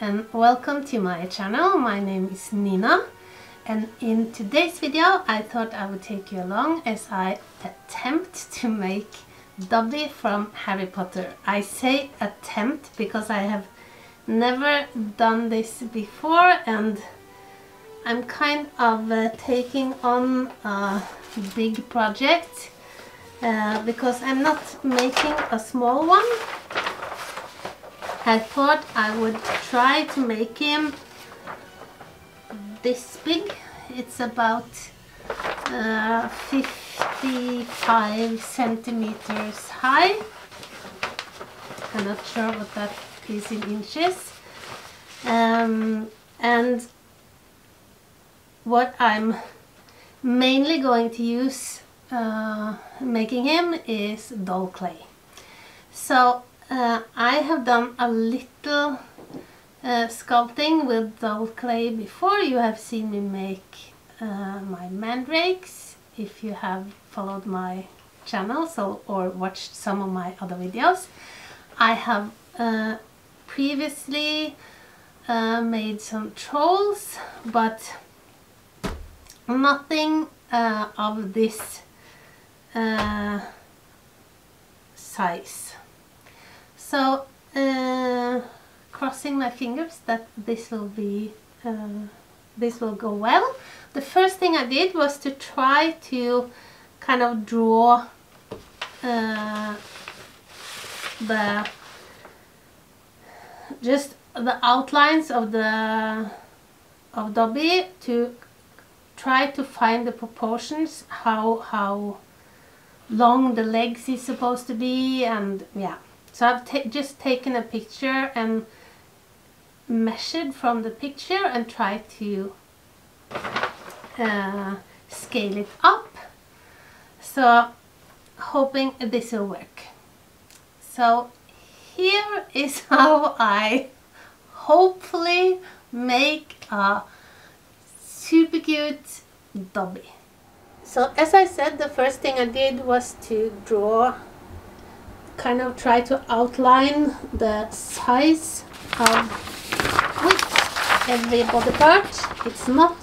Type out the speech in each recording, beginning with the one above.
and welcome to my channel. My name is Nina, and in today's video I thought I would take you along as I attempt to make Dobby from Harry Potter. I say attempt because I have never done this before, and I'm kind of taking on a big project because I'm not making a small one. I thought I would try to make him this big. It's about 55 centimeters high. I'm not sure what that is in inches. And what I'm mainly going to use making him is doll clay. So I have done a little sculpting with doll clay before. You have seen me make my mandrakes if you have followed my channel or watched some of my other videos. I have previously made some trolls, but nothing of this size. So crossing my fingers that this will go well. The first thing I did was to try to kind of draw just the outlines of Dobby, to try to find the proportions, how long the legs is supposed to be, and yeah. So I've just taken a picture and measured from the picture and tried to scale it up. So hoping this will work. So here is how I hopefully make a super cute Dobby. So as I said, the first thing I did was to draw, kind of try to outline the size of every body part. It's not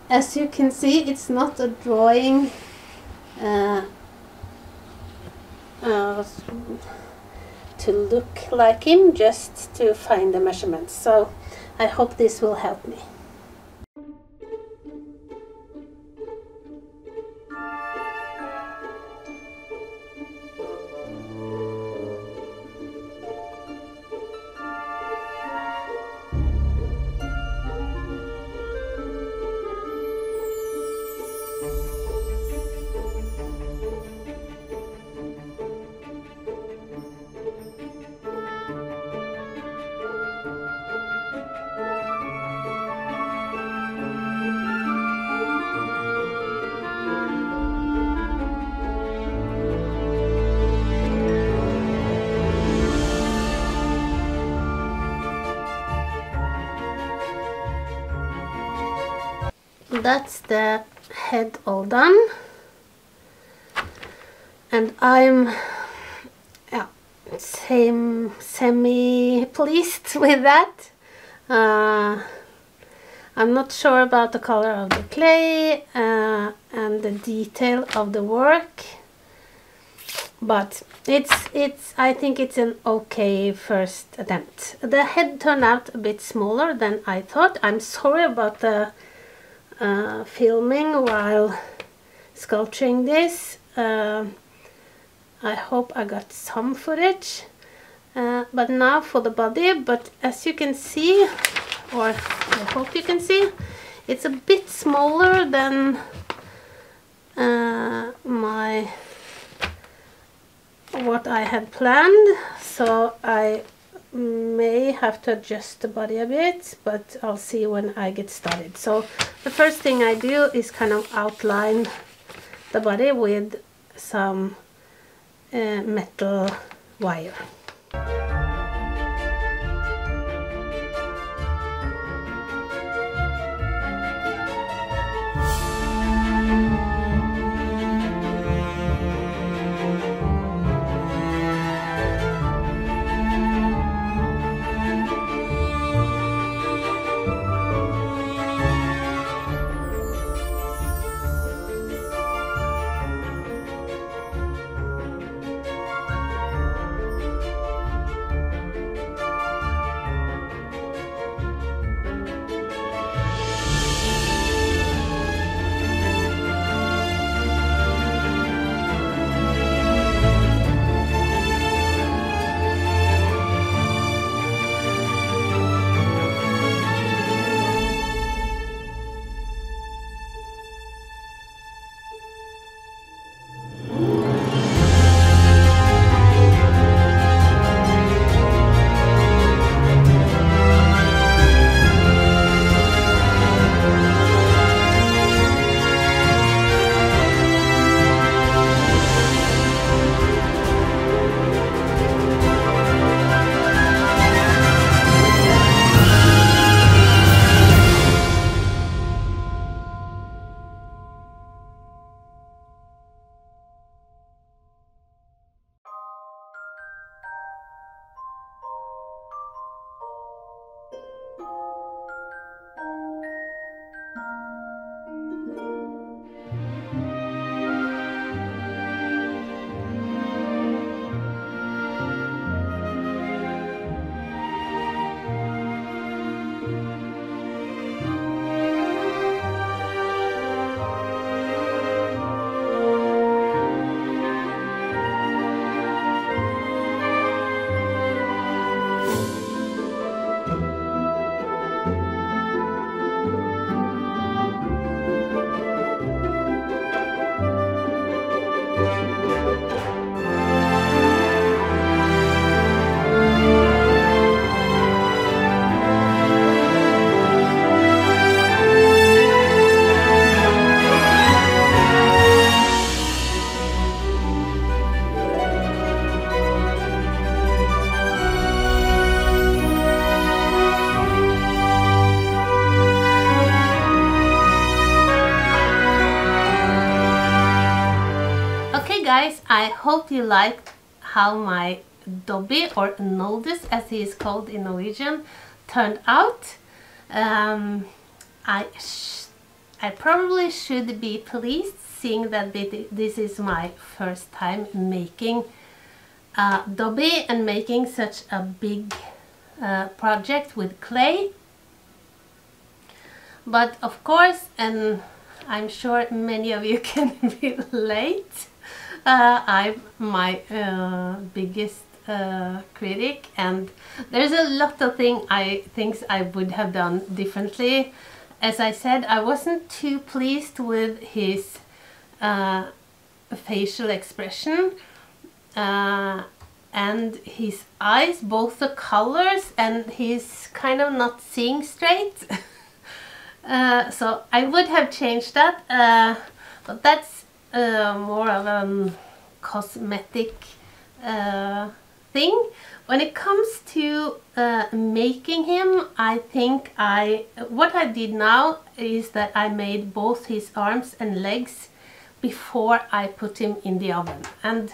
as you can see, it's not a drawing to look like him, just to find the measurements. So I hope this will help me. That's the head all done, and I'm semi pleased with that. I'm not sure about the color of the clay and the detail of the work, but I think it's an okay first attempt. The head turned out a bit smaller than I thought. I'm sorry about the filming while sculpturing this. I hope I got some footage, but now for the body. But as you can see, or I hope you can see, it's a bit smaller than what I had planned, so I may have to adjust the body a bit, but I'll see when I get started. So the first thing I do is kind of outline the body with some metal wire. guys, I hope you liked how my Dobby, or Noldus as he is called in Norwegian, turned out. I probably should be pleased, seeing that this is my first time making Dobby and making such a big project with clay. But of course, and I'm sure many of you can relate, I'm my biggest critic, and there's a lot of things I would have done differently. As I said, I wasn't too pleased with his facial expression and his eyes, both the colors, and he's kind of not seeing straight. So I would have changed that, but that's more of a cosmetic thing. When it comes to making him, I think what I did now is that I made both his arms and legs before I put him in the oven, and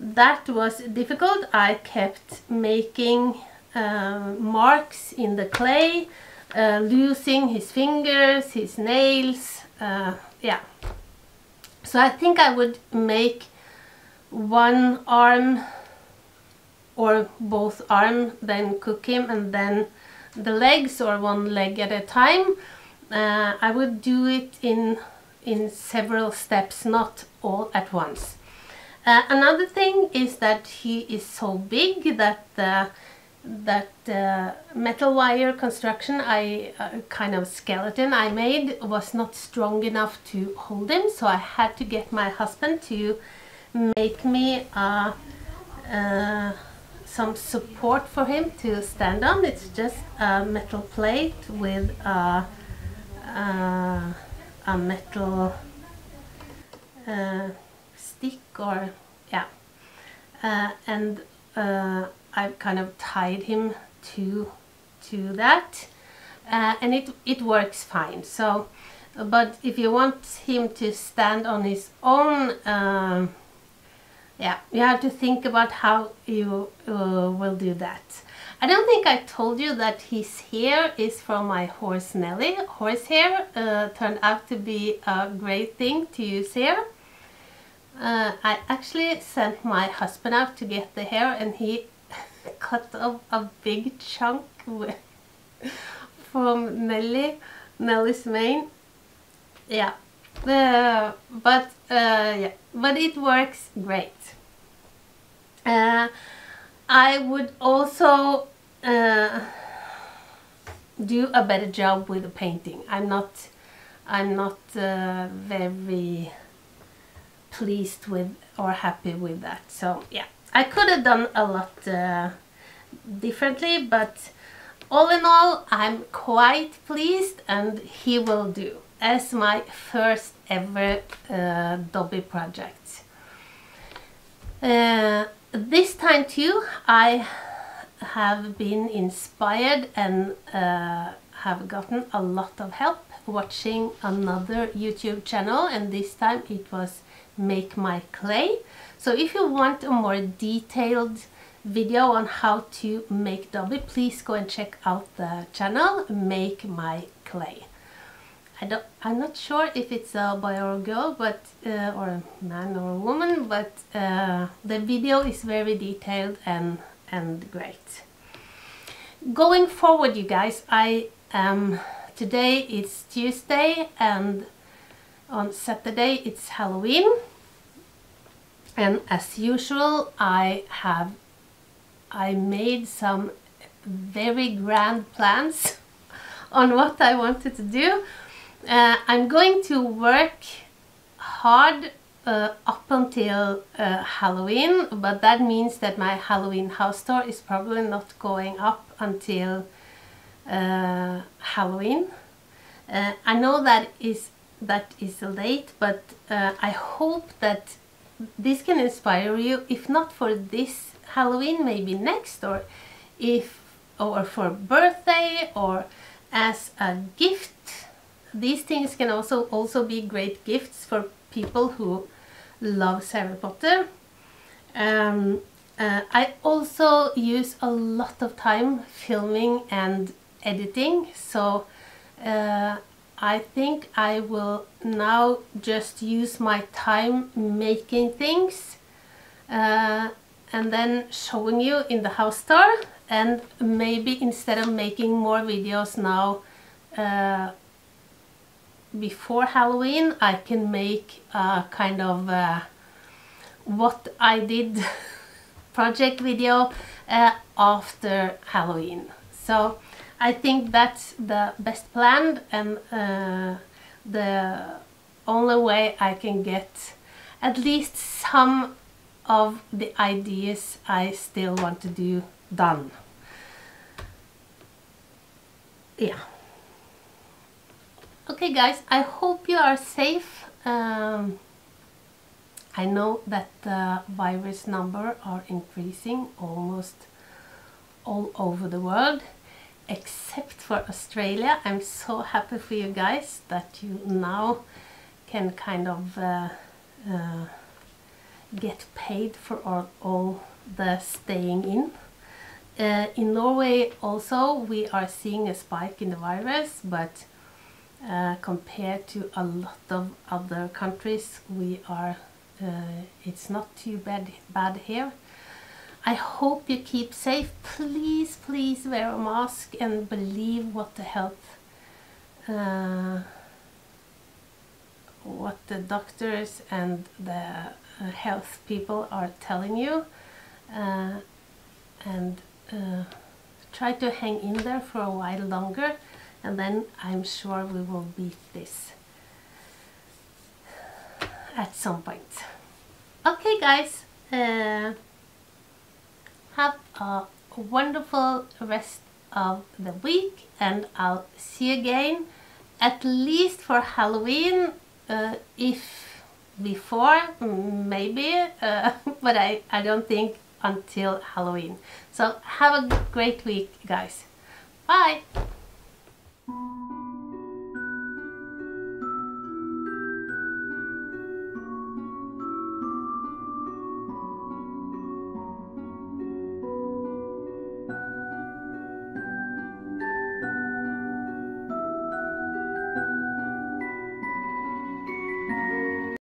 that was difficult. I kept making marks in the clay, losing his fingers, his nails, yeah. So I think I would make one arm or both arm, then cook him, and then the legs, or one leg at a time. I would do it in several steps, not all at once. Another thing is that he is so big that metal wire construction, kind of skeleton I made, was not strong enough to hold him, so I had to get my husband to make me some support for him to stand on. It's just a metal plate with a metal stick, or yeah, and I've kind of tied him to that, and it works fine. So, but if you want him to stand on his own, yeah, you have to think about how you will do that. I don't think I told you that his hair is from my horse Nelly. Horsehair turned out to be a great thing to use here. I actually sent my husband out to get the hair, and he cut off a big chunk from Nelly's mane. Yeah, yeah, but it works great. I would also do a better job with the painting. I'm not very pleased with or happy with that. So yeah, I could have done a lot differently, but all in all, I'm quite pleased, and he will do as my first ever Dobby project. This time too, I have been inspired and have gotten a lot of help watching another YouTube channel, and this time it was Make My Clay. So if you want a more detailed video on how to make Dobby, please go and check out the channel Make My Clay. I'm not sure if it's a boy or a girl, but or a man or a woman, but the video is very detailed and great. Going forward, you guys, today it's Tuesday, and on Saturday it's Halloween, and as usual I made some very grand plans on what I wanted to do. I'm going to work hard up until Halloween, but that means that my Halloween house tour is probably not going up until Halloween. I know that is late, but I hope that this can inspire you, if not for this Halloween, maybe next, or for birthday, or as a gift. These things can also be great gifts for people who loves Harry Potter. I also use a lot of time filming and editing, so I think I will now just use my time making things and then showing you in the house tour, and maybe instead of making more videos now before Halloween, I can make a kind of what I did project video after Halloween. So I think that's the best plan, and the only way I can get at least some of the ideas I still want to do done. Yeah. Okay guys, I hope you are safe. I know that the virus number are increasing almost all over the world, except for Australia. I'm so happy for you guys that you now can kind of get paid for all the staying in. In Norway also we are seeing a spike in the virus, but compared to a lot of other countries, we are it's not too bad here. I hope you keep safe. Please, please wear a mask and believe what the what the doctors and the health people are telling you, and try to hang in there for a while longer, and then I'm sure we will beat this at some point. Okay guys, have a wonderful rest of the week, and I'll see you again at least for Halloween, if before maybe, but I don't think until Halloween. So have a great week guys. Bye!